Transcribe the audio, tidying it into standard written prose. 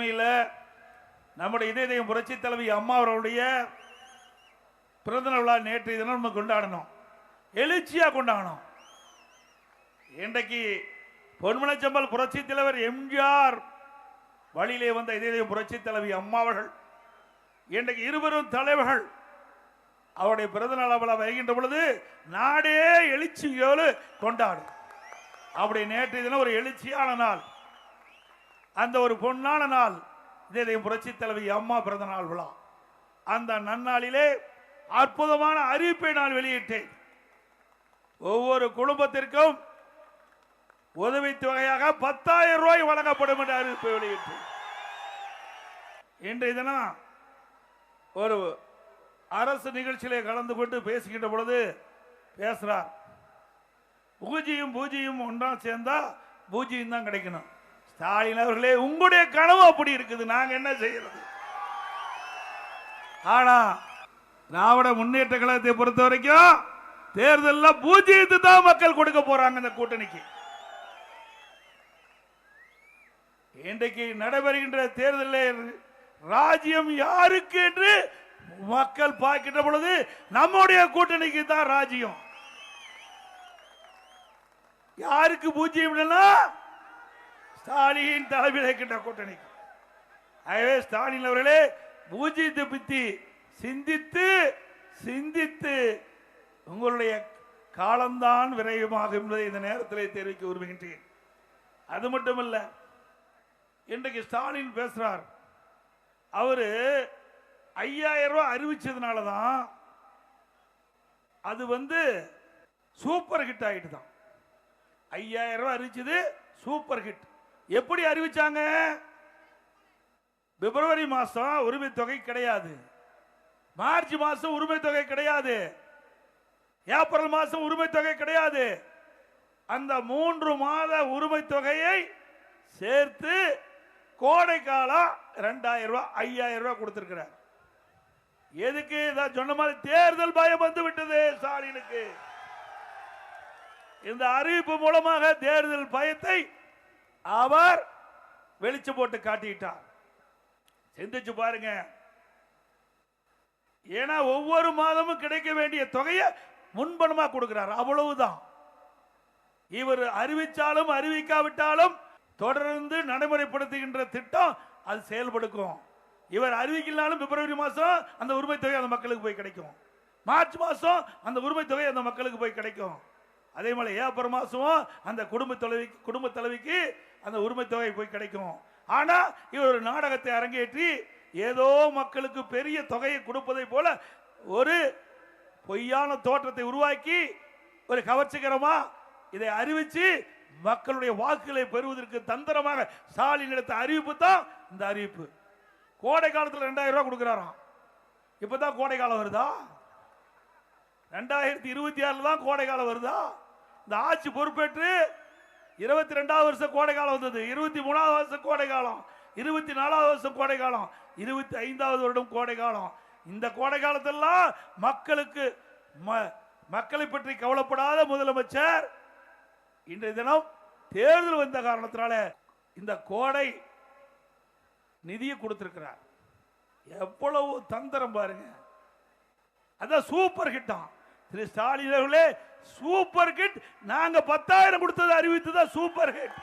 உண்மையில் நம்முடைய இதயம் புரட்சி தலைவி அம்மா அவர்களுடைய பிறந்த விழா நேற்றைய தினம் நம்ம கொண்டாடணும், எழுச்சியா கொண்டாடணும். இன்றைக்கு பொன்மனச்சம்பல் புரட்சி தலைவர் எம்ஜிஆர் வழியிலே வந்த இதயம் புரட்சி தலைவி அம்மா அவர்கள் இன்றைக்கு இருவரும் தலைவர்கள் அவருடைய பிறந்தநாள் விழா வருகின்ற பொழுது நாடே எழுச்சியோடு கொண்டாடும். அப்படி நேற்றைய தினம் ஒரு எழுச்சியான நாள், அந்த ஒரு பொன்னான நாள் இதயம் புரட்சி தலைவி அம்மா பிறந்த நாள் விழா. அந்த நன்னாளிலே அற்புதமான அறிவிப்பை நான் வெளியிட்டேன். ஒவ்வொரு குடும்பத்திற்கும் உதவித்தொகையாக 10,000 ரூபாய் வழங்கப்படும் என்ற அறிவிப்பை வெளியிட்டேன். இன்றைய தினம் ஒரு அரசு நிகழ்ச்சியிலே கலந்து கொண்டு பேசுகின்ற பொழுது பேசுறார், பூஜ்ஜியம் பூஜ்ஜியம் ஒன்றா சேர்ந்தா பூஜ்ஜியம் தான் கிடைக்கணும். ஸ்டாலின் அவர்களே, உங்களுடைய கனவு அப்படி இருக்குது, நாங்க என்ன செய்யறது? ஆனா திராவிட முன்னேற்ற கழகத்தை பொறுத்த வரைக்கும் தேர்தலில் பூஜ்ஜியத்தை தான் மக்கள் கொடுக்க போறாங்க இந்த கூட்டணிக்கு. இன்றைக்கு நடைபெறுகின்ற தேர்தலில் ராஜ்யம் யாருக்கு என்று மக்கள் பார்க்கின்ற பொழுது நம்முடைய கூட்டணிக்கு தான் ராஜ்யம். யாருக்கு பூஜ்ஜியம்? ஸ்டாலின் தலைமையில் இருக்கின்ற கூட்டணிக்கு. ஆகவே ஸ்டாலின் அவர்களே, பூஜ்ஜியத்தை பற்றி சிந்தித்து சிந்தித்து உங்களுடைய காலம்தான் விரைவாகும் என்பதை இந்த நேரத்தில் தெரிவிக்க விரும்புகின்றேன். அது மட்டுமல்ல, இன்றைக்கு ஸ்டாலின் பேசுறார், அவரு 5,000 ரூபாய் அறிவிச்சதுனால தான் அது சூப்பர் ஹிட் ஆகிட்டு தான். 5,000 ரூபாய் அறிவிச்சது சூப்பர் ஹிட். எப்படி அறிவிச்சாங்க? பிப்ரவரி மாசம் உரிமை தொகை கிடையாது, மார்ச் மாசம் உரிமை தொகை கிடையாது, ஏப்ரல் மாசம் உரிமை தொகை கிடையாது. அந்த 3 மாத உரிமை தொகையை சேர்த்து கோடை காலம் 2,000 ரூபாய் 5,000 ரூபாய் கொடுத்திருக்கிறார். எதுக்கு? சொன்ன மாதிரி தேர்தல் பயம் வந்து விட்டது ஸ்டாலினுக்கு. இந்த அறிவிப்பு மூலமாக தேர்தல் பயத்தை அவர் வெளிச்சு போட்டு காட்டிட்டார். சிந்திச்சு பாருங்க. ஏன்னா ஒவ்வொரு மாதமும் கிடைக்க வேண்டிய தொகையை முன்பணமா கொடுக்கிறார், அவ்வளவுதான். இவர் அறிவிச்சாலும் அறிவிக்காவிட்டாலும் தொடர்ந்து நடைமுறைப்படுத்துகின்ற திட்டம் அது செயல்படுக்கும். இவர் அறிவிக்கலாலும் பிப்ரவரி மாசம் அந்த உரிமை தொகை அந்த மக்களுக்கு போய் கிடைக்கும், மார்ச் மாசம் அந்த உரிமை தொகை அந்த மக்களுக்கு போய் கிடைக்கும். அதே மாதிரி ஏப்ரல் மாசமும் அந்த குடும்ப தலைவிக்கு அந்த உரிமை தொகை போய் கிடைக்கும். ஆனா இவர் ஒரு நாடகத்தை அரங்கேற்றி ஏதோ மக்களுக்கு பெரிய தொகையை கொடுப்பதை போல ஒரு பொய்யான தோற்றத்தை உருவாக்கி ஒரு கவர்ச்சிகரமா இதை அறிவிச்சு மக்களுடைய வாக்குகளை பெறுவதற்கு தந்திரமாக ஸ்டாலின் எடுத்த அறிவிப்பு தான் இந்த அறிவிப்பு. கோடை காலத்தில் 2,000 ரூபாய் கொடுக்கிறாராம். இப்பதான் கோடை காலம் வருதா? 2026 தான் கோடை காலம் வருதா? இந்த ஆட்சி பொறுப்பேற்று 22வது வருஷம் கோடை காலம் வந்தது, 23வது வருஷம் கோடை காலம், 24வது வருஷம் கோடை காலம், 25வது வருடம் கோடை காலம். இந்த கோடை காலத்தெல்லாம் மக்களுக்கு மக்களை பற்றி கவலைப்படாத முதலமைச்சர் இன்றைய தினம் தேர்தல் வந்த காரணத்தினால இந்த கோடை நிதியை கொடுத்திருக்கிறார். எவ்வளவு தந்திரம் பாருங்க. அதான் சூப்பர் ஹிட் தான். திரு ஸ்டாலின் அவர்களே, சூப்பர் ஹிட். நாங்க 10,000 கொடுத்தது அறிவித்ததா சூப்பர் ஹிட்.